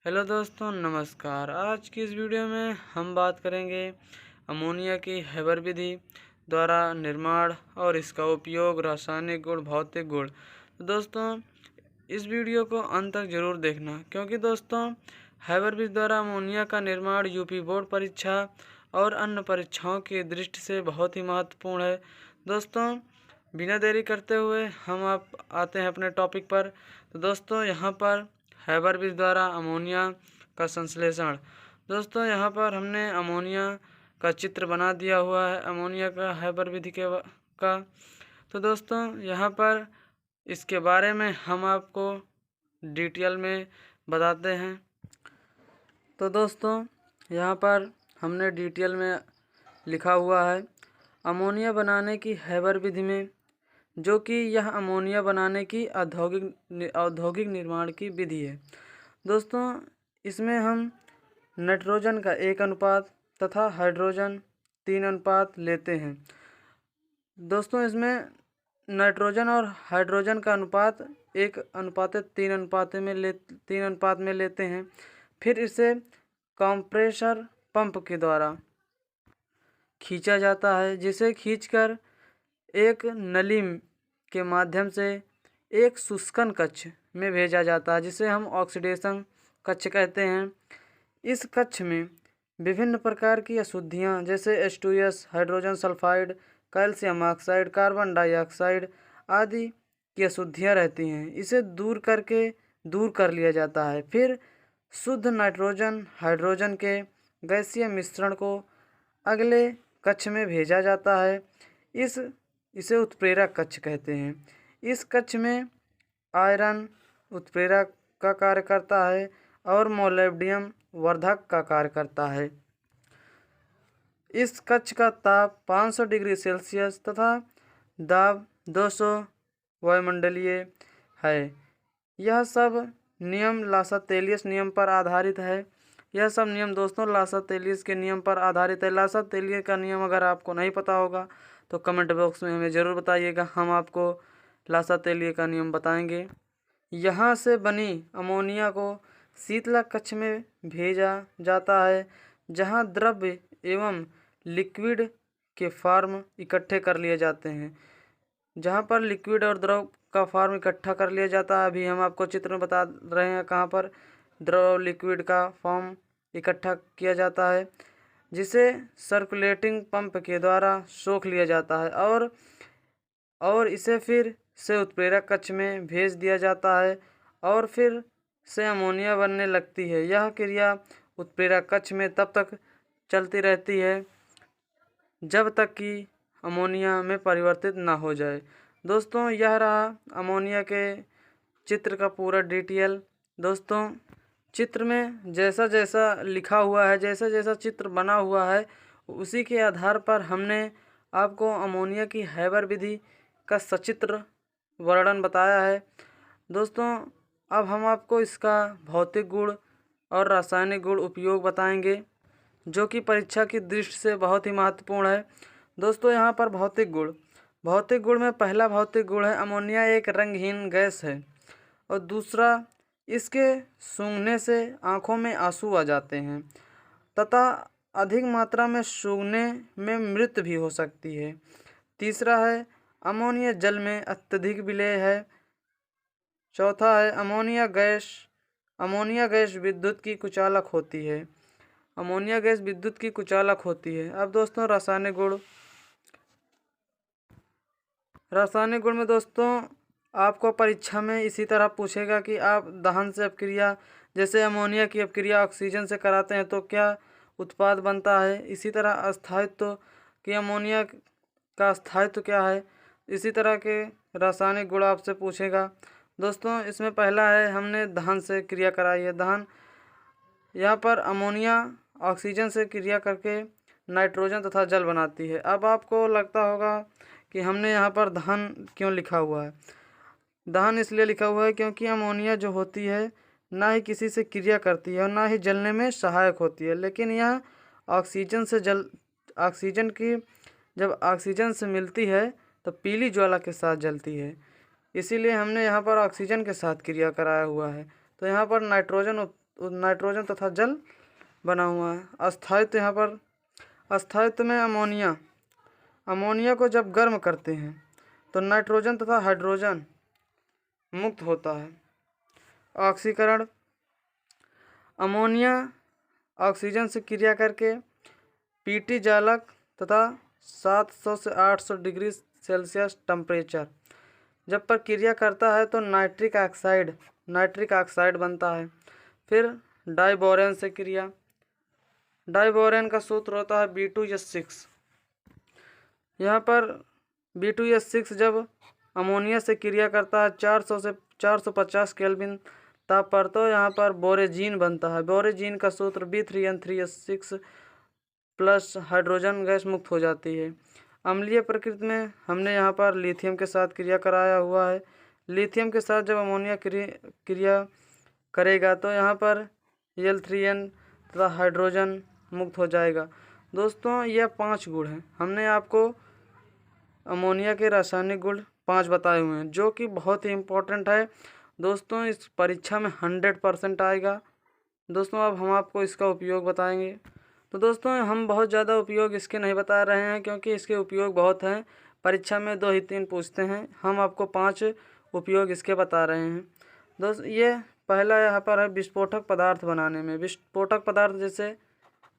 Hello दोस्तों, नमस्कार। आज की इस वीडियो में हम बात करेंगे अमोनिया की हैबर विधि द्वारा निर्माण और इसका उपयोग, रासायनिक गुण, भौतिक गुण। तो दोस्तों, इस वीडियो को अंत तक जरूर देखना, क्योंकि दोस्तों हैबर विधि द्वारा अमोनिया का निर्माण यूपी बोर्ड परीक्षा और अन्य परीक्षाओं की दृष्टि से बहुत ही महत्वपूर्ण है। दोस्तों, बिना देरी करते हुए हम आप आते हैं अपने टॉपिक पर। तो दोस्तों, यहाँ पर हैबर विधि द्वारा अमोनिया का संश्लेषण। दोस्तों, यहाँ पर हमने अमोनिया का चित्र बना दिया हुआ है अमोनिया का हैबर विधि का। तो दोस्तों, यहाँ पर इसके बारे में हम आपको डिटेल में बताते हैं। तो दोस्तों, यहाँ पर हमने डिटेल में लिखा हुआ है अमोनिया बनाने की हैबर विधि में, जो कि यह अमोनिया बनाने की औद्योगिक निर्माण की विधि है। दोस्तों, इसमें हम नाइट्रोजन का 1 अनुपात तथा हाइड्रोजन 3 अनुपात लेते हैं। दोस्तों, इसमें नाइट्रोजन और हाइड्रोजन का अनुपात 3 अनुपात में लेते हैं। फिर इसे कंप्रेसर पंप के द्वारा खींचा जाता है, जिसे खींचकर एक नली के माध्यम से एक शुष्कन कक्ष में भेजा जाता है, जिसे हम ऑक्सीडेशन कक्ष कहते हैं। इस कक्ष में विभिन्न प्रकार की अशुद्धियाँ जैसे H2S, hydrogen sulphide, calcium oxide, carbon dioxide आदि की अशुद्धियाँ रहती हैं। इसे दूर कर लिया जाता है। फिर शुद्ध नाइट्रोजन हाइड्रोजन के गैसीय मिश्रण को अगले कक्ष में भेजा जाता है। इसे उत्प्रेरक कक्ष कहते हैं। इस कक्ष में आयरन उत्प्रेरक का कार्य करता है और मोलिब्डेनम वर्धक का कार्य करता है। इस कक्ष का ताप 500 डिग्री सेल्सियस तथा दाब 200 वायुमंडलीय है। यह सब नियम लासातेलियस नियम पर आधारित है। यह सब नियम दोस्तों लासातेलियस के नियम पर आधारित है। लासातेलियस का नियम अगर आपको नहीं पता होगा तो कमेंट बॉक्स में हमें ज़रूर बताइएगा, हम आपको लासातेलियस का नियम बताएंगे। यहाँ से बनी अमोनिया को शीतलक कक्ष में भेजा जाता है, जहाँ द्रव्य एवं लिक्विड के फॉर्म इकट्ठे कर लिए जाते हैं। जहाँ पर लिक्विड और द्रव का फॉर्म इकट्ठा कर लिया जाता है, अभी हम आपको चित्र में बता रहे हैं कहाँ पर द्रव और लिक्विड का फॉर्म इकट्ठा किया जाता है, जिसे सर्कुलेटिंग पंप के द्वारा सोख लिया जाता है और इसे फिर से उत्प्रेरक कक्ष में भेज दिया जाता है और फिर से अमोनिया बनने लगती है। यह क्रिया उत्प्रेरक कक्ष में तब तक चलती रहती है जब तक कि अमोनिया में परिवर्तित ना हो जाए। दोस्तों, यह रहा अमोनिया के चित्र का पूरा डिटेल। दोस्तों, चित्र में जैसा जैसा लिखा हुआ है, जैसा जैसा चित्र बना हुआ है, उसी के आधार पर हमने आपको अमोनिया की हैबर विधि का सचित्र वर्णन बताया है। दोस्तों, अब हम आपको इसका भौतिक गुण और रासायनिक गुण उपयोग बताएंगे, जो कि परीक्षा की दृष्टि से बहुत ही महत्वपूर्ण है। दोस्तों, यहाँ पर भौतिक गुण में पहला भौतिक गुण है अमोनिया एक रंगहीन गैस है और दूसरा इसके सूंघने से आँखों में आंसू आ जाते हैं तथा अधिक मात्रा में सूंघने में मृत्यु भी हो सकती है। तीसरा है अमोनिया जल में अत्यधिक विलेय है। चौथा है अमोनिया गैस विद्युत की कुचालक होती है। अब दोस्तों, रासायनिक गुण में दोस्तों आपको परीक्षा में इसी तरह पूछेगा कि आप दहन से अपक्रिया, जैसे अमोनिया की अपक्रिया ऑक्सीजन से कराते हैं तो क्या उत्पाद बनता है। इसी तरह अस्थायित्व कि अमोनिया का अस्थायित्व क्या है। इसी तरह के रासायनिक गुण आपसे पूछेगा। दोस्तों, इसमें पहला है हमने दहन से क्रिया कराई है। दहन, यहाँ पर अमोनिया ऑक्सीजन से क्रिया करके नाइट्रोजन तथा जल बनाती है। अब आपको लगता होगा कि हमने यहाँ पर दहन क्यों लिखा हुआ है। दहन इसलिए लिखा हुआ है क्योंकि अमोनिया जो होती है ना ही किसी से क्रिया करती है और ना ही जलने में सहायक होती है, लेकिन यह जब ऑक्सीजन से मिलती है तो पीली ज्वाला के साथ जलती है। इसीलिए हमने यहाँ पर ऑक्सीजन के साथ क्रिया कराया हुआ है। तो यहाँ पर नाइट्रोजन नाइट्रोजन तथा जल बना हुआ है। अस्थायित्व, यहाँ पर अस्थायित्व में अमोनिया को जब गर्म करते हैं तो नाइट्रोजन तथा हाइड्रोजन मुक्त होता है। ऑक्सीकरण, अमोनिया ऑक्सीजन से क्रिया करके पीटी जालक तथा 700 से 800 डिग्री सेल्सियस टेम्परेचर जब पर क्रिया करता है तो नाइट्रिक ऑक्साइड बनता है। फिर डाइबोरेन से क्रिया, डाइबोरेन का सूत्र होता है B2S6। यहाँ पर B2S6 जब अमोनिया से क्रिया करता है 400 से 450 केल्विन ताप पर, तो यहाँ पर बोरेजीन बनता है। बोरेजीन का सूत्र B3N3S6 प्लस हाइड्रोजन गैस मुक्त हो जाती है। अम्लीय प्रकृति में हमने यहाँ पर लिथियम के साथ क्रिया कराया हुआ है। लिथियम के साथ जब अमोनिया क्रिया करेगा तो यहाँ पर Al3N तथा हाइड्रोजन मुक्त हो जाएगा। दोस्तों, यह 5 गुण हैं। हमने आपको अमोनिया के रासायनिक गुण 5 बताए हुए हैं, जो कि बहुत ही इम्पोर्टेंट है। दोस्तों, इस परीक्षा में 100% आएगा। दोस्तों, अब हम आपको इसका उपयोग बताएंगे। तो दोस्तों, हम बहुत ज़्यादा उपयोग इसके नहीं बता रहे हैं, क्योंकि इसके उपयोग बहुत हैं। परीक्षा में 2 ही 3 पूछते हैं। हम आपको 5 उपयोग इसके बता रहे हैं। दोस्तों, ये पहला यहाँ पर है विस्फोटक पदार्थ बनाने में। विस्फोटक पदार्थ जैसे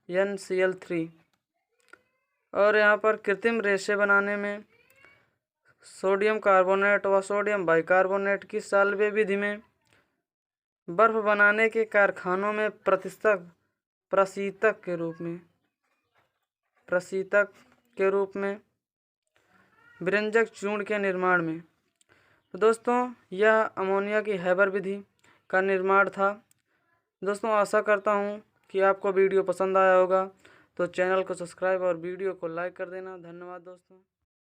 NCl3, और यहाँ पर कृत्रिम रेशे बनाने में सोडियम कार्बोनेट व सोडियम बाइकार्बोनेट की साल्वे विधि में, बर्फ बनाने के कारखानों में प्रशीतक के रूप में, व्यंजक चूर्ण के निर्माण में। तो दोस्तों, यह अमोनिया की हैबर विधि का निर्माण था। दोस्तों, आशा करता हूँ कि आपको वीडियो पसंद आया होगा। तो चैनल को सब्सक्राइब और वीडियो को लाइक कर देना। धन्यवाद दोस्तों।